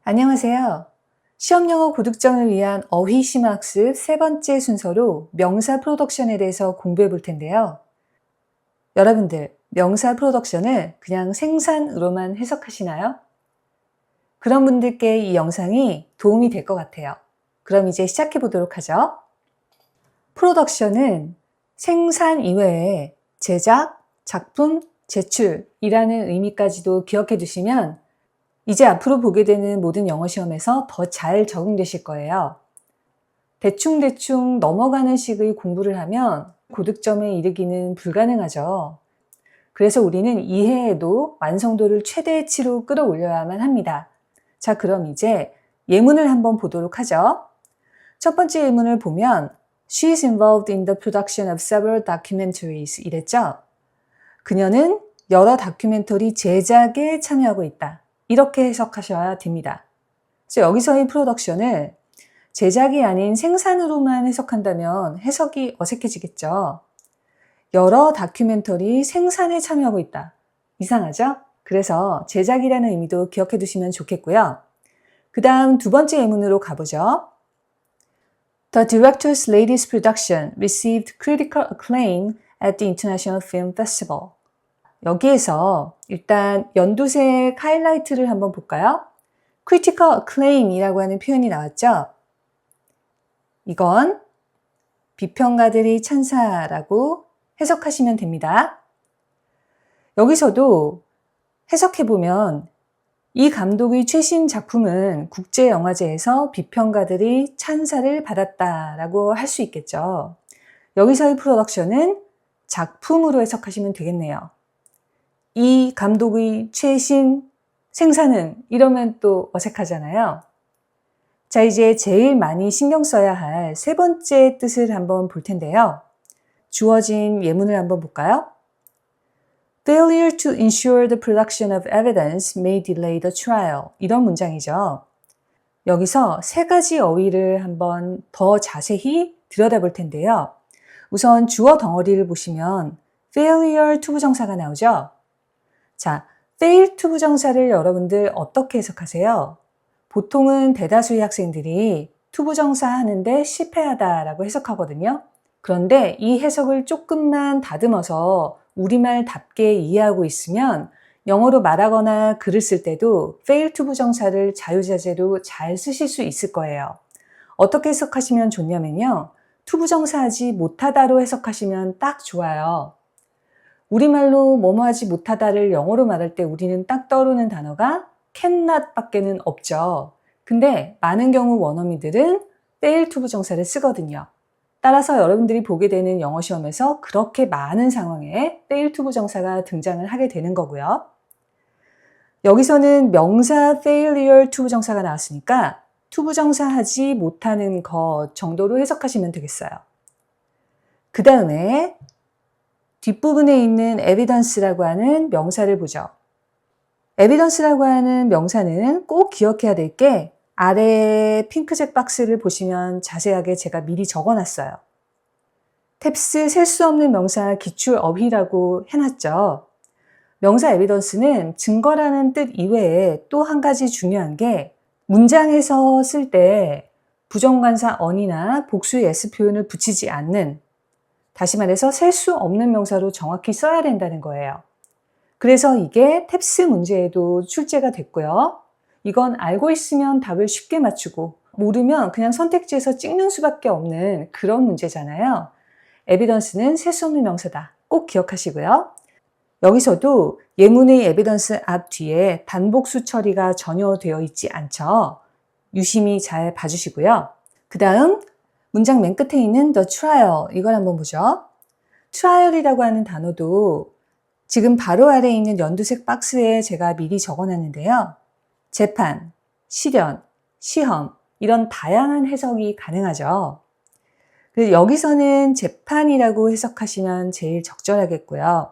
안녕하세요. 시험영어 고득점을 위한 어휘 심화학습 세 번째 순서로 명사 프로덕션에 대해서 공부해 볼 텐데요. 여러분들, 명사 프로덕션을 그냥 생산으로만 해석하시나요? 그런 분들께 이 영상이 도움이 될 것 같아요. 그럼 이제 시작해 보도록 하죠. 프로덕션은 생산 이외에 제작, 작품, 제출이라는 의미까지도 기억해 두시면 이제 앞으로 보게 되는 모든 영어 시험에서 더 잘 적응되실 거예요. 대충대충 넘어가는 식의 공부를 하면 고득점에 이르기는 불가능하죠. 그래서 우리는 이해에도 완성도를 최대치로 끌어올려야만 합니다. 자, 그럼 이제 예문을 한번 보도록 하죠. 첫 번째 예문을 보면 She is involved in the production of several documentaries 이랬죠? 그녀는 여러 다큐멘터리 제작에 참여하고 있다. 이렇게 해석하셔야 됩니다. 그래서 여기서의 프로덕션을 제작이 아닌 생산으로만 해석한다면 해석이 어색해지겠죠. 여러 다큐멘터리 생산에 참여하고 있다. 이상하죠? 그래서 제작이라는 의미도 기억해 두시면 좋겠고요. 그 다음 두 번째 예문으로 가보죠. The director's latest production received critical acclaim at the International Film Festival. 여기에서 일단 연두색 하이라이트를 한번 볼까요? critical acclaim이라고 하는 표현이 나왔죠? 이건 비평가들의 찬사라고 해석하시면 됩니다. 여기서도 해석해보면 이 감독의 최신 작품은 국제영화제에서 비평가들의 찬사를 받았다라고 할 수 있겠죠. 여기서의 프로덕션은 작품으로 해석하시면 되겠네요. 이 감독의 최신 생산은 이러면 또 어색하잖아요. 자, 이제 제일 많이 신경 써야 할 세 번째 뜻을 한번 볼 텐데요. 주어진 예문을 한번 볼까요? Failure to ensure the production of evidence may delay the trial. 이런 문장이죠. 여기서 세 가지 어휘를 한번 더 자세히 들여다볼 텐데요. 우선 주어 덩어리를 보시면 failure to 부정사가 나오죠. 자, fail to 부정사를 여러분들 어떻게 해석하세요? 보통은 대다수의 학생들이 to 부정사 하는데 실패하다라고 해석하거든요. 그런데 이 해석을 조금만 다듬어서 우리말답게 이해하고 있으면 영어로 말하거나 글을 쓸 때도 fail to 부정사를 자유자재로 잘 쓰실 수 있을 거예요. 어떻게 해석하시면 좋냐면요. to 부정사 하지 못하다로 해석하시면 딱 좋아요. 우리말로 뭐뭐 하지 못하다를 영어로 말할 때 우리는 딱 떠오르는 단어가 cannot 밖에는 없죠. 근데 많은 경우 원어민들은 fail to 부정사를 쓰거든요. 따라서 여러분들이 보게 되는 영어 시험에서 그렇게 많은 상황에 fail to 부정사가 등장을 하게 되는 거고요. 여기서는 명사 failure to 부정사가 나왔으니까 to 부정사 하지 못하는 것 정도로 해석하시면 되겠어요. 그 다음에 뒷부분에 있는 evidence라고 하는 명사를 보죠. evidence라고 하는 명사는 꼭 기억해야 될 게 아래 핑크색 박스를 보시면 자세하게 제가 미리 적어놨어요. 탭스 셀 수 없는 명사 기출 어휘라고 해놨죠. 명사 evidence는 증거라는 뜻 이외에 또 한 가지 중요한 게 문장에서 쓸 때 부정관사 on이나 복수의 s 표현을 붙이지 않는, 다시 말해서 셀 수 없는 명사로 정확히 써야 된다는 거예요. 그래서 이게 탭스 문제에도 출제가 됐고요. 이건 알고 있으면 답을 쉽게 맞추고 모르면 그냥 선택지에서 찍는 수밖에 없는 그런 문제잖아요. evidence는 셀 수 없는 명사다. 꼭 기억하시고요. 여기서도 예문의 evidence 앞 뒤에 단복수 처리가 전혀 되어 있지 않죠. 유심히 잘 봐주시고요. 그 다음 문장 맨 끝에 있는 the trial, 이걸 한번 보죠. trial이라고 하는 단어도 지금 바로 아래에 있는 연두색 박스에 제가 미리 적어놨는데요. 재판, 실현, 시험 이런 다양한 해석이 가능하죠. 그래서 여기서는 재판이라고 해석하시면 제일 적절하겠고요.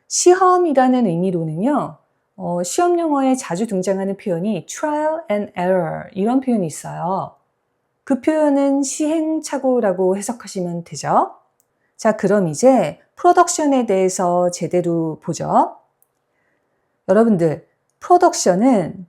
시험이라는 의미로는요. 시험 영어에 자주 등장하는 표현이 trial and error 이런 표현이 있어요. 그 표현은 시행착오라고 해석하시면 되죠. 자, 그럼 이제 프로덕션에 대해서 제대로 보죠. 여러분들, 프로덕션은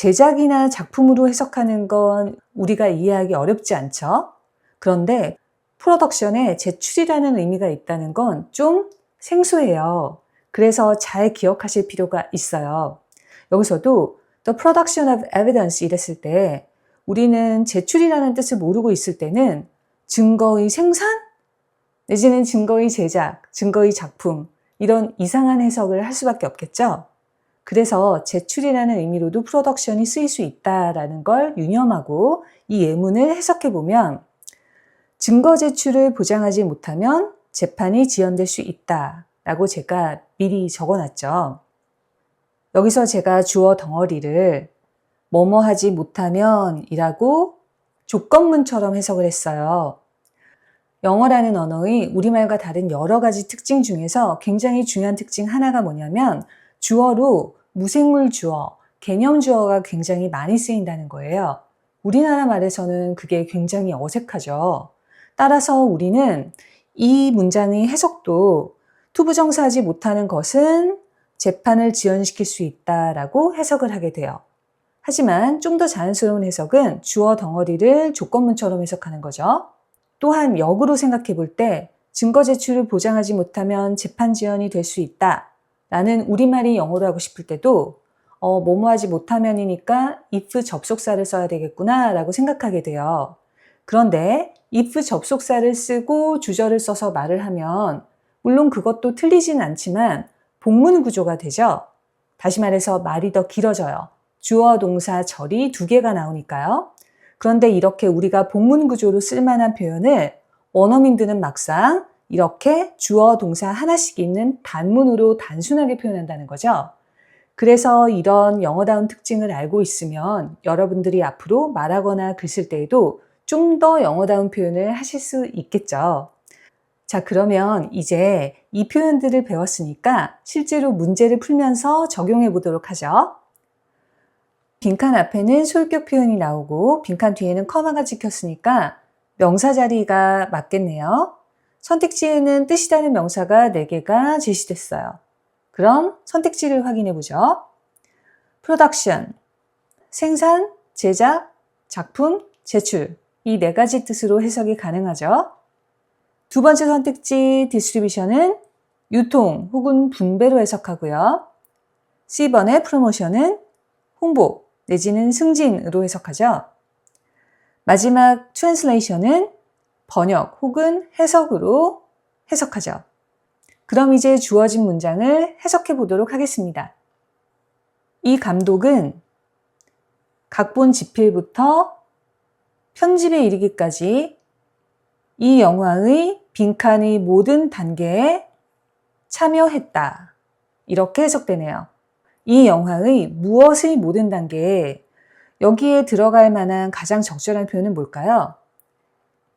제작이나 작품으로 해석하는 건 우리가 이해하기 어렵지 않죠? 그런데 프로덕션에 제출이라는 의미가 있다는 건 좀 생소해요. 그래서 잘 기억하실 필요가 있어요. 여기서도 The production of evidence 이랬을 때 우리는 제출이라는 뜻을 모르고 있을 때는 증거의 생산? 내지는 증거의 제작, 증거의 작품 이런 이상한 해석을 할 수밖에 없겠죠? 그래서 제출이라는 의미로도 프로덕션이 쓰일 수 있다라는 걸 유념하고 이 예문을 해석해 보면 증거 제출을 보장하지 못하면 재판이 지연될 수 있다라고 제가 미리 적어놨죠. 여기서 제가 주어 덩어리를 뭐뭐 하지 못하면 이라고 조건문처럼 해석을 했어요. 영어라는 언어의 우리말과 다른 여러 가지 특징 중에서 굉장히 중요한 특징 하나가 뭐냐면 주어로 무생물 주어, 개념 주어가 굉장히 많이 쓰인다는 거예요. 우리나라 말에서는 그게 굉장히 어색하죠. 따라서 우리는 이 문장의 해석도 투부정사하지 못하는 것은 재판을 지연시킬 수 있다라고 해석을 하게 돼요. 하지만 좀 더 자연스러운 해석은 주어 덩어리를 조건문처럼 해석하는 거죠. 또한 역으로 생각해 볼 때 증거 제출을 보장하지 못하면 재판 지연이 될 수 있다 라는 우리말이 영어로 하고 싶을 때도 뭐뭐 하지 못하면이니까 if 접속사를 써야 되겠구나 라고 생각하게 돼요. 그런데 if 접속사를 쓰고 주절을 써서 말을 하면 물론 그것도 틀리진 않지만 복문 구조가 되죠. 다시 말해서 말이 더 길어져요. 주어, 동사, 절이 두 개가 나오니까요. 그런데 이렇게 우리가 복문 구조로 쓸만한 표현을 원어민들은 막상 이렇게 주어, 동사 하나씩 있는 단문으로 단순하게 표현한다는 거죠. 그래서 이런 영어다운 특징을 알고 있으면 여러분들이 앞으로 말하거나 글 쓸 때에도 좀 더 영어다운 표현을 하실 수 있겠죠. 자, 그러면 이제 이 표현들을 배웠으니까 실제로 문제를 풀면서 적용해 보도록 하죠. 빈칸 앞에는 소유격 표현이 나오고 빈칸 뒤에는 커마가 찍혔으니까 명사 자리가 맞겠네요. 선택지에는 뜻이 다른 명사가 4개가 제시됐어요. 그럼 선택지를 확인해 보죠. production, 생산, 제작, 작품, 제출 이 4가지 뜻으로 해석이 가능하죠. 두 번째 선택지 distribution은 유통 혹은 분배로 해석하고요. C번의 promotion은 홍보 내지는 승진으로 해석하죠. 마지막 translation은 번역 혹은 해석으로 해석하죠. 그럼 이제 주어진 문장을 해석해 보도록 하겠습니다. 이 감독은 각본 집필부터 편집에 이르기까지 이 영화의 빈칸의 모든 단계에 참여했다. 이렇게 해석되네요. 이 영화의 무엇의 모든 단계에 여기에 들어갈 만한 가장 적절한 표현은 뭘까요?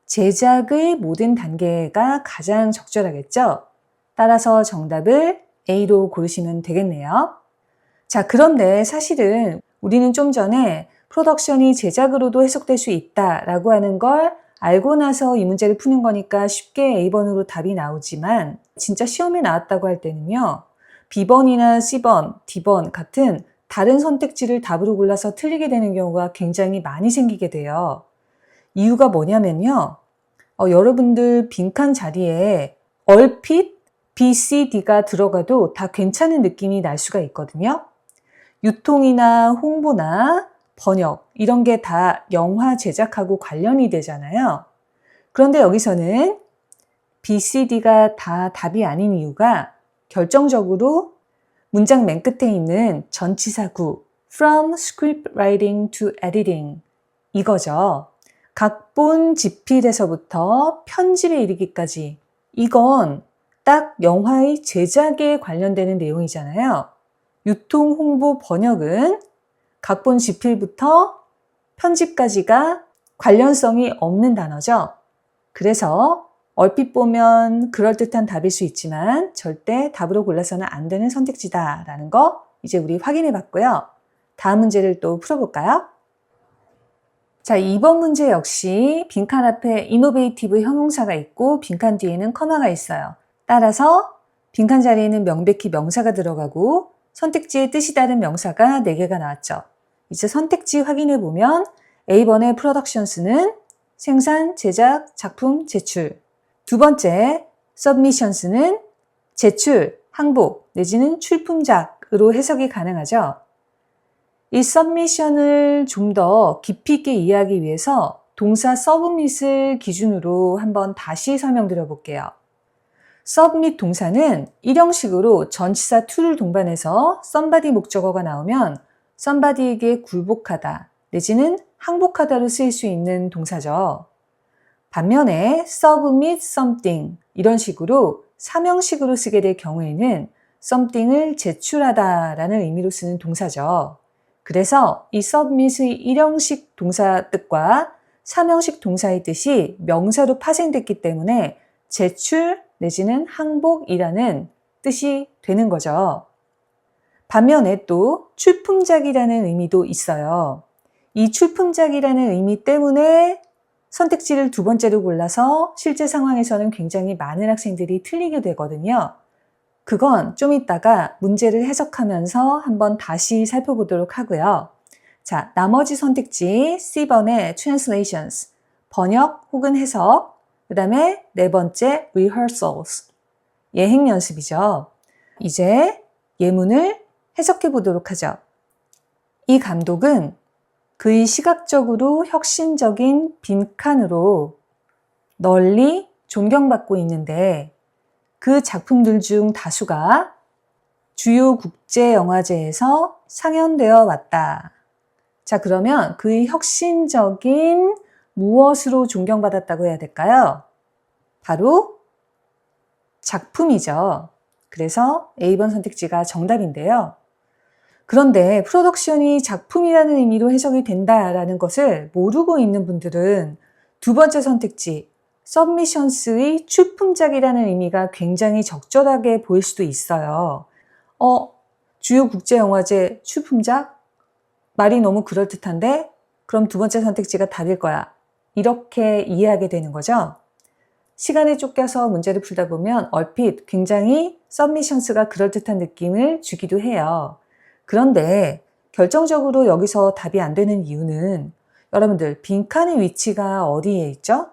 제작의 모든 단계가 가장 적절하겠죠? 따라서 정답을 A로 고르시면 되겠네요. 자, 그런데 사실은 우리는 좀 전에 프로덕션이 제작으로도 해석될 수 있다라고 하는 걸 알고 나서 이 문제를 푸는 거니까 쉽게 A번으로 답이 나오지만 진짜 시험에 나왔다고 할 때는요. B번이나 C번, D번 같은 다른 선택지를 답으로 골라서 틀리게 되는 경우가 굉장히 많이 생기게 돼요. 이유가 뭐냐면요. 여러분들 빈칸 자리에 얼핏 B, C, D가 들어가도 다 괜찮은 느낌이 날 수가 있거든요. 유통이나 홍보나 번역 이런 게 다 영화 제작하고 관련이 되잖아요. 그런데 여기서는 B, C, D가 다 답이 아닌 이유가 결정적으로 문장 맨 끝에 있는 전치사구 from script writing to editing 이거죠. 각본 집필에서부터 편집에 이르기까지 이건 딱 영화의 제작에 관련되는 내용이잖아요. 유통, 홍보, 번역은 각본 집필부터 편집까지가 관련성이 없는 단어죠. 그래서 얼핏 보면 그럴듯한 답일 수 있지만 절대 답으로 골라서는 안 되는 선택지다라는 거 이제 우리 확인해 봤고요. 다음 문제를 또 풀어볼까요? 자, 2번 문제 역시 빈칸 앞에 innovative 형용사가 있고 빈칸 뒤에는 커마가 있어요. 따라서 빈칸 자리에는 명백히 명사가 들어가고 선택지에 뜻이 다른 명사가 4개가 나왔죠. 이제 선택지 확인해 보면 A번의 productions는 생산, 제작, 작품, 제출. 두 번째 submissions는 제출, 항복 내지는 출품작으로 해석이 가능하죠. 이 submission을 좀 더 깊이 있게 이해하기 위해서 동사 submit을 기준으로 한번 다시 설명드려 볼게요. submit 동사는 일형식으로 전치사 to를 동반해서 somebody 목적어가 나오면 somebody에게 굴복하다 내지는 항복하다로 쓰일 수 있는 동사죠. 반면에 submit something 이런 식으로 사명식으로 쓰게 될 경우에는 something을 제출하다 라는 의미로 쓰는 동사죠. 그래서 이 submit의 일형식 동사 뜻과 사명식 동사의 뜻이 명사로 파생됐기 때문에 제출 내지는 항복이라는 뜻이 되는 거죠. 반면에 또 출품작이라는 의미도 있어요. 이 출품작이라는 의미 때문에 선택지를 두 번째로 골라서 실제 상황에서는 굉장히 많은 학생들이 틀리게 되거든요. 그건 좀 이따가 문제를 해석하면서 한번 다시 살펴보도록 하고요. 자, 나머지 선택지 C번의 translations, 번역 혹은 해석, 그 다음에 네 번째 rehearsals, 예행 연습이죠. 이제 예문을 해석해 보도록 하죠. 이 감독은 그의 시각적으로 혁신적인 빈칸으로 널리 존경받고 있는데 그 작품들 중 다수가 주요 국제영화제에서 상연되어 왔다. 자, 그러면 그의 혁신적인 무엇으로 존경받았다고 해야 될까요? 바로 작품이죠. 그래서 A번 선택지가 정답인데요. 그런데 프로덕션이 작품이라는 의미로 해석이 된다라는 것을 모르고 있는 분들은 두 번째 선택지 submissions의 출품작이라는 의미가 굉장히 적절하게 보일 수도 있어요. 주요 국제영화제 출품작? 말이 너무 그럴듯한데? 그럼 두 번째 선택지가 답일 거야. 이렇게 이해하게 되는 거죠. 시간에 쫓겨서 문제를 풀다 보면 얼핏 굉장히 submissions가 그럴듯한 느낌을 주기도 해요. 그런데 결정적으로 여기서 답이 안 되는 이유는 여러분들 빈칸의 위치가 어디에 있죠?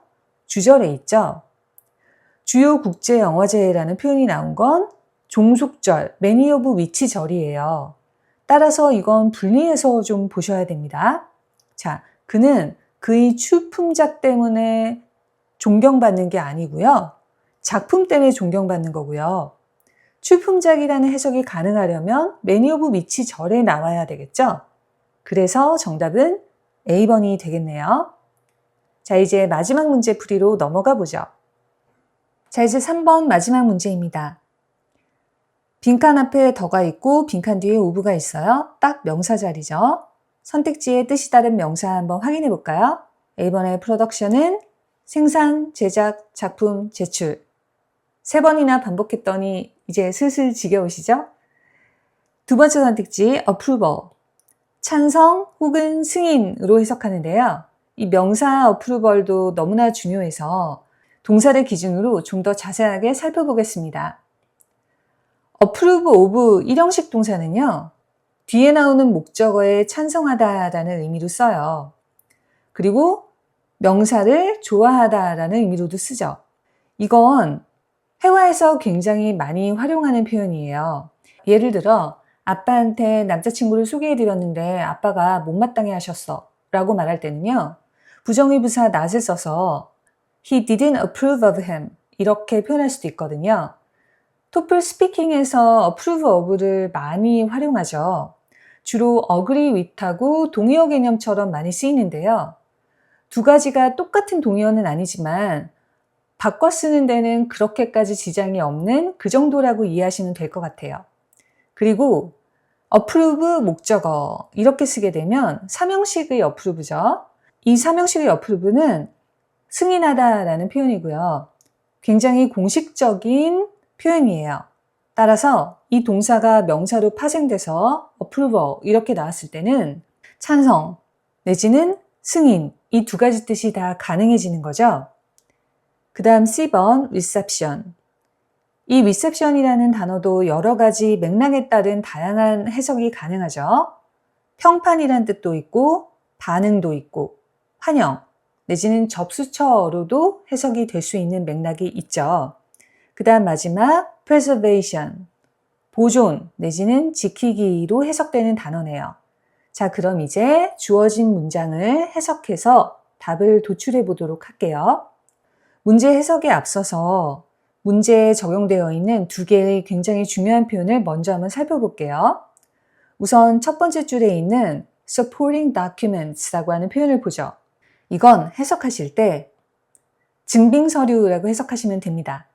주절에 있죠. 주요 국제영화제라는 표현이 나온 건 종속절, many of which절이에요. 따라서 이건 분리해서 좀 보셔야 됩니다. 자, 그는 그의 출품작 때문에 존경받는 게 아니고요. 작품 때문에 존경받는 거고요. 출품작이라는 해석이 가능하려면 many of which절에 나와야 되겠죠? 그래서 정답은 A번이 되겠네요. 자, 이제 마지막 문제 풀이로 넘어가 보죠. 자, 이제 3번 마지막 문제입니다. 빈칸 앞에 더가 있고 빈칸 뒤에 of가 있어요. 딱 명사 자리죠. 선택지의 뜻이 다른 명사 한번 확인해 볼까요? A번의 production은 생산, 제작, 작품, 제출. 3번이나 반복했더니 이제 슬슬 지겨우시죠? 두 번째 선택지 approval, 찬성 혹은 승인으로 해석하는데요. 이 명사 approval도 너무나 중요해서 동사를 기준으로 좀 더 자세하게 살펴보겠습니다. approve of 일형식 동사는요. 뒤에 나오는 목적어에 찬성하다라는 의미로 써요. 그리고 명사를 좋아하다라는 의미로도 쓰죠. 이건 회화에서 굉장히 많이 활용하는 표현이에요. 예를 들어 아빠한테 남자친구를 소개해드렸는데 아빠가 못마땅해 하셨어 라고 말할 때는요. 부정의 부사 not을 써서 He didn't approve of him 이렇게 표현할 수도 있거든요. 토플 스피킹에서 approve of를 많이 활용하죠. 주로 agree with하고 동의어 개념처럼 많이 쓰이는데요. 두 가지가 똑같은 동의어는 아니지만 바꿔 쓰는 데는 그렇게까지 지장이 없는 그 정도라고 이해하시면 될 것 같아요. 그리고 approve 목적어 이렇게 쓰게 되면 사명식의 approve죠. 이 사명식의 approve는 승인하다라는 표현이고요. 굉장히 공식적인 표현이에요. 따라서 이 동사가 명사로 파생돼서 approval 이렇게 나왔을 때는 찬성 내지는 승인 이 두 가지 뜻이 다 가능해지는 거죠. 그 다음 C번 reception. 이 reception이라는 단어도 여러 가지 맥락에 따른 다양한 해석이 가능하죠. 평판이란 뜻도 있고 반응도 있고 환영 내지는 접수처로도 해석이 될 수 있는 맥락이 있죠. 그 다음 마지막 preservation, 보존 내지는 지키기로 해석되는 단어네요. 자, 그럼 이제 주어진 문장을 해석해서 답을 도출해 보도록 할게요. 문제 해석에 앞서서 문제에 적용되어 있는 두 개의 굉장히 중요한 표현을 먼저 한번 살펴볼게요. 우선 첫 번째 줄에 있는 supporting documents라고 하는 표현을 보죠. 이건 해석하실 때 증빙서류라고 해석하시면 됩니다.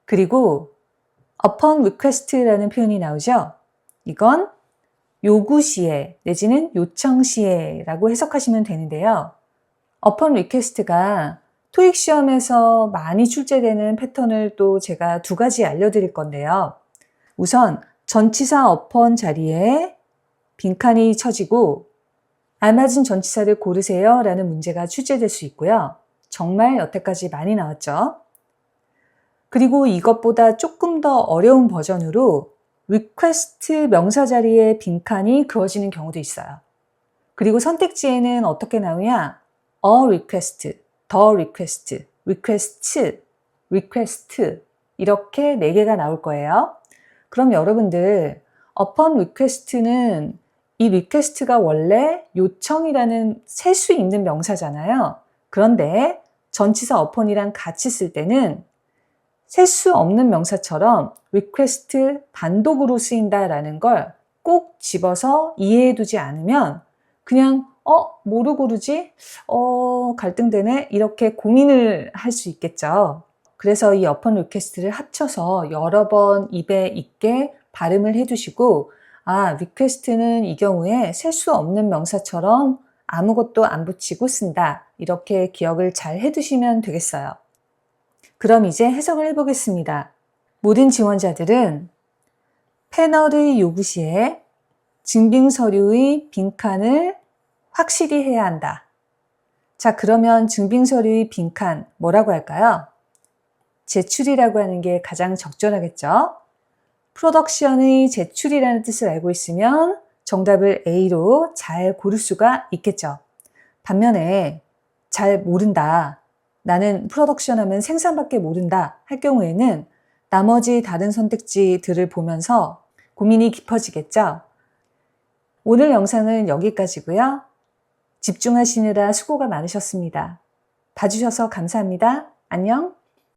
그리고 upon request라는 표현이 나오죠. 이건 요구 시에 내지는 요청 시에라고 해석하시면 되는데요. upon request가 토익 시험에서 많이 출제되는 패턴을 또 제가 두 가지 알려드릴 건데요. 우선 전치사 upon 자리에 빈칸이 쳐지고 알맞은 전치사를 고르세요 라는 문제가 출제될 수 있고요. 정말 여태까지 많이 나왔죠. 그리고 이것보다 조금 더 어려운 버전으로 request 명사 자리에 빈칸이 그어지는 경우도 있어요. 그리고 선택지에는 어떻게 나오냐? a request, the request, request, request 이렇게 4개가 나올 거예요. 그럼 여러분들 upon request는 이 request가 원래 요청이라는 셀 수 있는 명사잖아요. 그런데 전치사 upon이랑 같이 쓸 때는 셀 수 없는 명사처럼 request 단독으로 쓰인다라는 걸 꼭 집어서 이해해 두지 않으면 그냥 뭐로 고르지? 갈등되네? 이렇게 고민을 할 수 있겠죠. 그래서 이 upon request를 합쳐서 여러 번 입에 있게 발음을 해두시고 request는 이 경우에 셀 수 없는 명사처럼 아무것도 안 붙이고 쓴다. 이렇게 기억을 잘 해두시면 되겠어요. 그럼 이제 해석을 해보겠습니다. 모든 지원자들은 패널의 요구 시에 증빙서류의 빈칸을 확실히 해야 한다. 자, 그러면 증빙서류의 빈칸 뭐라고 할까요? 제출이라고 하는 게 가장 적절하겠죠? 프로덕션의 제출이라는 뜻을 알고 있으면 정답을 A로 잘 고를 수가 있겠죠. 반면에 잘 모른다. 나는 프로덕션 하면 생산밖에 모른다 할 경우에는 나머지 다른 선택지들을 보면서 고민이 깊어지겠죠. 오늘 영상은 여기까지고요. 집중하시느라 수고가 많으셨습니다. 봐주셔서 감사합니다. 안녕.